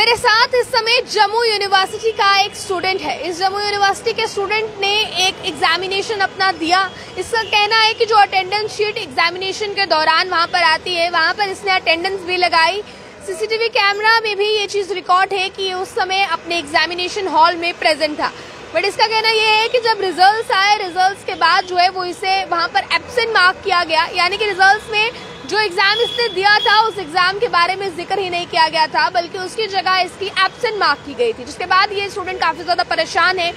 मेरे साथ इस समय जम्मू यूनिवर्सिटी का एक स्टूडेंट है। इस जम्मू यूनिवर्सिटी के स्टूडेंट ने एक एग्जामिनेशन अपना दिया। इसका कहना है कि जो अटेंडेंस शीट एग्जामिनेशन के दौरान वहां पर आती है, वहां पर इसने अटेंडेंस भी लगाई। सीसीटीवी कैमरा में भी ये चीज रिकॉर्ड है कि उस समय अपने एग्जामिनेशन हॉल में प्रेजेंट था। बट इसका कहना यह है कि जब रिजल्ट्स आए, रिजल्ट्स के बाद जो है वो इसे वहां पर एब्सेंट मार्क किया गया, यानी कि रिजल्ट्स में जो एग्जाम इसने दिया था उस एग्जाम के बारे में जिक्र ही नहीं किया गया था, बल्कि उसकी जगह इसकी एब्सेंट मार्क की गई थी। जिसके बाद ये स्टूडेंट काफी ज्यादा परेशान है।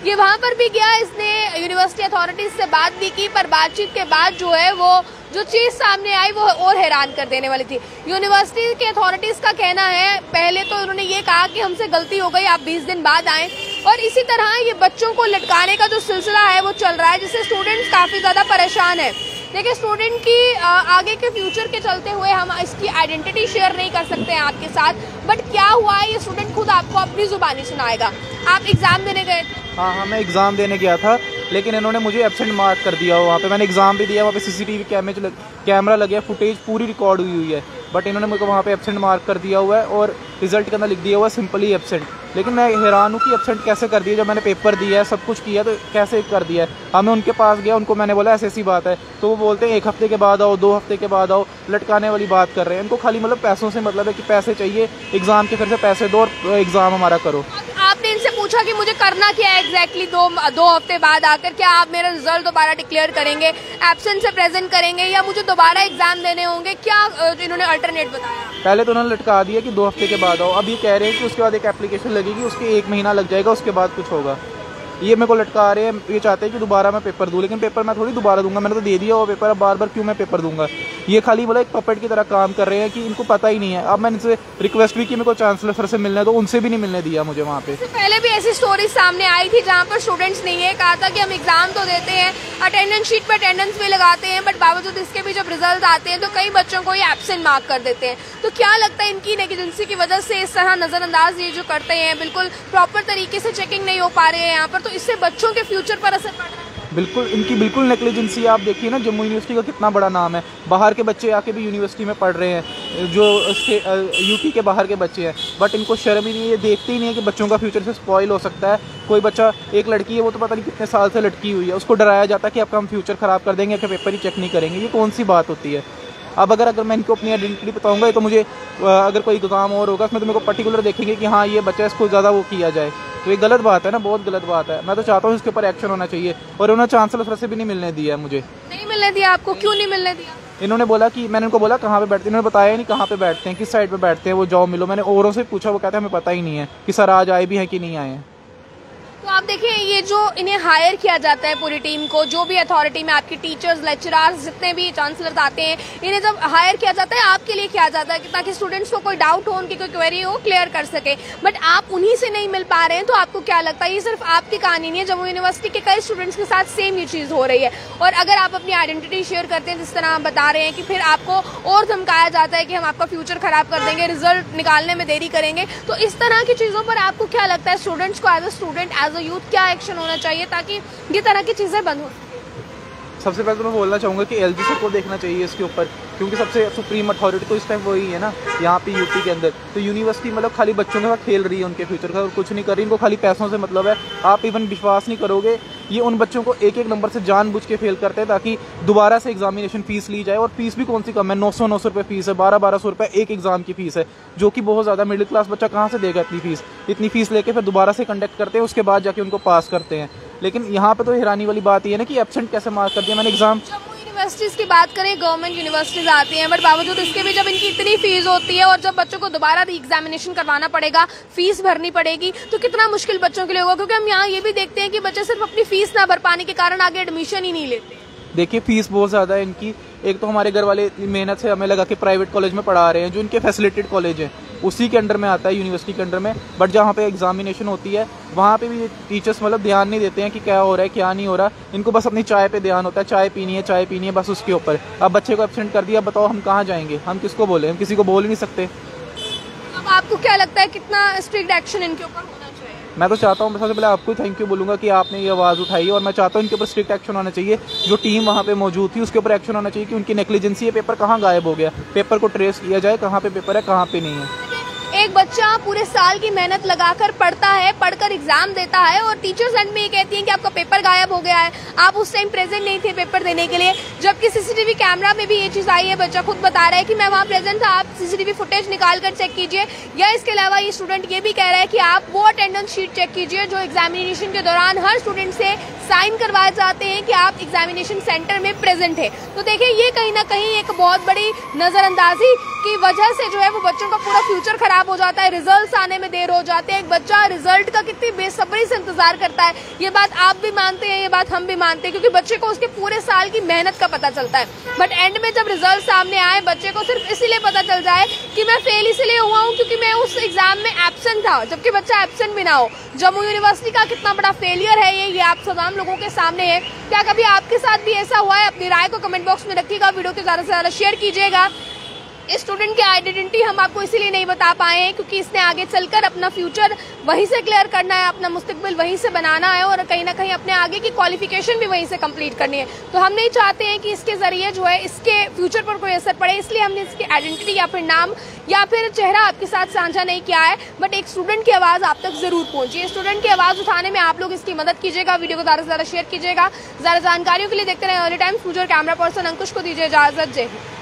ये वहां पर भी गया, इसने यूनिवर्सिटी अथॉरिटीज से बात भी की, पर बातचीत के बाद जो है वो जो चीज सामने आई वो और हैरान कर देने वाली थी। यूनिवर्सिटी के अथॉरिटीज का कहना है, पहले तो उन्होंने ये कहा कि हमसे गलती हो गई, आप 20 दिन बाद आएं, और इसी तरह ये बच्चों को लटकाने का जो सिलसिला है वो चल रहा है, जिससे स्टूडेंट्स काफी ज्यादा परेशान है। देखिए, स्टूडेंट की आगे के फ्यूचर के चलते हुए हम इसकी आइडेंटिटी शेयर नहीं कर सकते हैं आपके साथ, बट क्या हुआ है ये स्टूडेंट खुद आपको अपनी जुबानी सुनाएगा। आप एग्जाम देने गए थे? हाँ, मैं एग्ज़ाम देने गया था, लेकिन इन्होंने मुझे एब्सेंट मार्क कर दिया। वहाँ पे मैंने एग्ज़ाम भी दिया, वहाँ पे सीसीटीवी कैमरा लगे, फुटेज पूरी रिकॉर्ड हुई है, बट इन्होंने मुझे वहाँ पे एब्सेंट मार्क कर दिया हुआ है और रिजल्ट के अंदर लिख दिया हुआ है सिंपली एब्सेंट। लेकिन मैं हैरान हूँ कि एब्सेंट कैसे कर दिया, जब मैंने पेपर दिया है, सब कुछ किया, तो कैसे कर दिया है। हाँ, मैं उनके पास गया, उनको मैंने बोला ऐसी बात है, तो वो बोलते हैं 1 हफ्ते के बाद आओ, 2 हफ्ते के बाद आओ, लटकाने वाली बात कर रहे हैं। इनको खाली मतलब पैसों से मतलब है कि पैसे चाहिए, एग्ज़ाम के फिर से पैसे दो और एग्ज़ाम हमारा करो। आपने इनसे पूछा कि मुझे करना क्या है एग्जैक्टली 2 हफ्ते बाद आकर? क्या आप मेरा रिजल्ट दोबारा डिक्लेयर करेंगे, एब्सेंट से प्रेजेंट करेंगे, या मुझे दोबारा एग्जाम देने होंगे? क्या इन्होंने अल्टरनेट बताया? पहले तो उन्होंने लटका दिया कि 2 हफ्ते के बाद आओ। अब ये कह रहे हैं कि उसके बाद एक एप्लीकेशन लगेगी, उसके 1 महीना लग जाएगा, उसके बाद कुछ होगा। ये मेरे को लटका रहे हैं। ये चाहते हैं कि दोबारा मैं पेपर दूं, लेकिन पेपर मैं थोड़ी दोबारा दूंगा, मैंने तो दे दिया वो पेपर। अब बार बार क्यों मैं पेपर दूंगा? ये खाली बोला एक पपेट की तरह काम कर रहे हैं कि इनको पता ही नहीं है। अब मैंने इनसे रिक्वेस्ट भी की मेरे को चांसलर सर से मिलने, तो उनसे भी नहीं मिलने दिया मुझे वहाँ पे। पहले भी ऐसी स्टोरी सामने आई थी जहाँ पर स्टूडेंट्स ने ये कहा था कि हम एग्जाम तो देते हैं, अटेंडेंस शीट पर अटेंडेंस भी लगाते हैं, बट बावजूद इसके भी जब रिजल्ट आते हैं तो कई बच्चों को ये एब्सेंट मार्क कर देते हैं। तो क्या लगता है इनकी नेग्लिजेंसी की वजह से इस तरह नजरअंदाज ये जो करते हैं, बिल्कुल प्रॉपर तरीके से चेकिंग नहीं हो पा रही है यहाँ पर, तो इससे बच्चों के फ्यूचर पर असर पड़ रहा है? बिल्कुल, इनकी बिल्कुल नेग्लिजेंसी। आप देखिए ना, जम्मू यूनिवर्सिटी का कितना बड़ा नाम है, बाहर के बच्चे आके भी यूनिवर्सिटी में पढ़ रहे हैं, जो यूपी के बाहर के बच्चे हैं, बट इनको शर्म ही नहीं है। ये देखते ही नहीं है कि बच्चों का फ्यूचर से स्पॉइल हो सकता है। कोई बच्चा, एक लड़की है, वो तो पता नहीं कितने साल से लटकी हुई है, उसको डराया जाता है कि आपका हम फ्यूचर ख़राब कर देंगे, आपका पेपर ही चेक नहीं करेंगे। ये कौन सी बात होती है? अब अगर मैं इनको अपनी आइडेंटिटी बताऊंगा, तो मुझे अगर कोई एग्ज़ाम और होगा उसमें तो मेरे को पर्टिकुलर देखेंगे कि हाँ ये बच्चा, इसको ज़्यादा वो किया जाए, तो ये गलत बात है ना, बहुत गलत बात है। मैं तो चाहता हूँ इसके ऊपर एक्शन होना चाहिए, और उन्होंने चांसलर सर से भी नहीं मिलने दिया मुझे। नहीं मिलने दिया आपको? क्यों नहीं मिलने दिया? इन्होंने बोला कि, मैंने उनको बोला कहाँ पे बैठते हैं, इन्होंने बताया ही नहीं कहाँ पे बैठते हैं, किस साइड पे बैठते हैं, वो जाओ मिलो। मैंने औरों से पूछा, वो कहते हैं हमें पता ही नहीं है कि सर आज आए भी हैं कि नहीं आए हैं। तो आप देखिए, ये जो इन्हें हायर किया जाता है पूरी टीम को, जो भी अथॉरिटी में आपके टीचर्स, लेक्चरर्स, जितने भी चांसलर्स आते हैं, इन्हें जब हायर किया जाता है आपके लिए किया जाता है कि ताकि स्टूडेंट्स को कोई डाउट हो, उनकी कोई क्वेरी हो, क्लियर कर सके। बट आप उन्हीं से नहीं मिल पा रहे हैं, तो आपको क्या लगता है ये सिर्फ आपकी कहानी नहीं है, जम्मू यूनिवर्सिटी के कई स्टूडेंट्स के साथ सेम ये चीज हो रही है? और अगर आप अपनी आइडेंटिटी शेयर करते हैं जिस तरह आप बता रहे हैं कि फिर आपको और धमकाया जाता है कि हम आपका फ्यूचर खराब कर देंगे, रिजल्ट निकालने में देरी करेंगे, तो इस तरह की चीजों पर आपको क्या लगता है स्टूडेंट्स को as a student, as a youth क्या एक्शन होना चाहिए ताकि ये तरह की चीजें बंद हो? सबसे पहले तो मैं बोलना चाहूँगा कि एलजी सर को देखना चाहिए इसके ऊपर, क्योंकि सबसे सुप्रीम अथॉरिटी तो इस टाइम वही है ना यहाँ पे यूपी के अंदर। तो यूनिवर्सिटी मतलब खाली बच्चों के साथ खेल रही है, उनके फ्यूचर का, और कुछ नहीं कर रही। इनको खाली पैसों से मतलब है। आप इवन विश्वास नहीं करोगे, ये उन बच्चों को एक नंबर से जानबूझ के फेल करते हैं ताकि दोबारा से एग्जामिनेशन फीस ली जाए। और फीस भी कौन सी कम है, 900 रुपये फीस है, 1200 रुपये एक एग्जाम की फीस है, जो कि बहुत ज़्यादा। मिडिल क्लास बच्चा कहाँ से देगा इतनी फीस लेके? फिर दोबारा से कंडक्ट करते हैं, उसके बाद जाके उनको पास करते हैं। लेकिन यहाँ पे तो हैरानी वाली बात ये है ना कि एब्सेंट कैसे मार्क कर दिया मैंने एग्जाम। यूनिवर्सिटीज की बात करें, गवर्नमेंट यूनिवर्सिटीज आती हैं, बट बावजूद इसके भी जब इनकी इतनी फीस होती है और जब बच्चों को दोबारा एग्जामिनेशन करवाना पड़ेगा, फीस भरनी पड़ेगी, तो कितना मुश्किल बच्चों के लिए होगा। क्योंकि हम यहाँ ये भी देखते हैं कि बच्चे सिर्फ अपनी फीस ना भर पाने के कारण आगे एडमिशन ही नहीं लेते। देखिए, फीस बहुत ज़्यादा है इनकी। एक तो हमारे घर वाले मेहनत से हमें लगा के प्राइवेट कॉलेज में पढ़ा रहे हैं, जो इनके फैसिलिटेड कॉलेज हैं, उसी के अंडर में आता है, यूनिवर्सिटी के अंडर में। बट जहाँ पे एग्जामिनेशन होती है वहाँ पे भी टीचर्स मतलब ध्यान नहीं देते हैं कि क्या हो रहा है क्या नहीं हो रहा। इनको बस अपनी चाय पे ध्यान होता है, चाय पीनी है बस उसके ऊपर। अब बच्चे को एब्सेंट कर दिया, बताओ हम कहाँ जाएंगे, हम किसको बोले? हम किसी को बोल ही नहीं सकते। अब आपको क्या लगता है कितना स्ट्रिक्ट एक्शन इनके ऊपर होना चाहिए? मैं तो चाहता हूँ, सबसे पहले आपको थैंक यू बोलूँगा कि आपने ये आवाज़ उठाई, और मैं चाहता हूँ इनके ऊपर स्ट्रिक्ट एक्शन होना चाहिए। जो टीम वहाँ पे मौजूद थी उसके ऊपर एक्शन होना चाहिए कि उनकी नेग्लिजेंसी है, पेपर कहाँ गायब हो गया, पेपर को ट्रेस किया जाए, कहाँ पे पेपर है कहाँ पे नहीं है। एक बच्चा पूरे साल की मेहनत लगाकर पढ़ता है, पढ़कर एग्जाम देता है और टीचर्स एंड में ये कहती हैं कि आपका पेपर गायब हो गया है, आप उस टाइम प्रेजेंट नहीं थे पेपर देने के लिए। जबकि सीसीटीवी कैमरा में भी ये चीज आई है, बच्चा खुद बता रहा है कि मैं वहां प्रेजेंट था, आप सीसीटीवी फुटेज निकाल कर चेक कीजिए। या इसके अलावा ये स्टूडेंट ये भी कह रहा है कि आप वो अटेंडेंस शीट चेक कीजिए जो एग्जामिनेशन के दौरान हर स्टूडेंट से साइन करवाए जाते हैं कि आप एग्जामिनेशन सेंटर में प्रेजेंट है। तो देखिए ये कहीं ना कहीं एक बहुत बड़ी नजरअंदाजी की वजह से जो है वो बच्चों का पूरा फ्यूचर खराब हो जाता है, रिजल्ट्स आने में देर हो जाते हैं। एक बच्चा रिजल्ट का कितनी बेसब्री से इंतजार करता है, ये बात आप भी मानते हैं, ये बात हम भी मानते हैं, क्योंकि बच्चे को उसके पूरे साल की मेहनत का पता चलता है। बट एंड में जब रिजल्ट सामने आए, बच्चे को सिर्फ इसीलिए पता चल जाए कि मैं फेल इसलिए हुआ हूँ क्योंकि मैं उस एग्जाम में एब्सेंट था, जबकि बच्चा एब्सेंट भी ना हो। जम्मू यूनिवर्सिटी का कितना बड़ा फेलियर है ये आप तमाम लोगों के सामने है। क्या कभी आपके साथ भी ऐसा हुआ है? अपनी राय को कमेंट बॉक्स में रखिएगा, वीडियो को ज्यादा से ज्यादा शेयर कीजिएगा। इस स्टूडेंट की आइडेंटिटी हम आपको इसीलिए नहीं बता पाए हैं क्योंकि इसने आगे चलकर अपना फ्यूचर वहीं से क्लियर करना है, अपना मुस्तकबिल वहीं से बनाना है और कहीं ना कहीं अपने आगे की क्वालिफिकेशन भी वहीं से कंप्लीट करनी है। तो हम नहीं चाहते हैं कि इसके जरिए जो है इसके फ्यूचर पर कोई असर पड़े, इसलिए हमने इसकी आइडेंटिटी या फिर नाम या फिर चेहरा आपके साथ साझा नहीं किया है। बट एक स्टूडेंट की आवाज आप तक जरूर पहुंची, स्टूडेंट की आवाज उठाने में आप लोग इसकी मदद कीजिएगा, वीडियो को ज्यादा से ज्यादा शेयर कीजिएगा। ज्यादा जानकारियों के लिए देखते रहे अर्ली टाइम्स। मुझे कैमरा पर्सन अंकुश को दीजिए इजाजत। जय हिंद।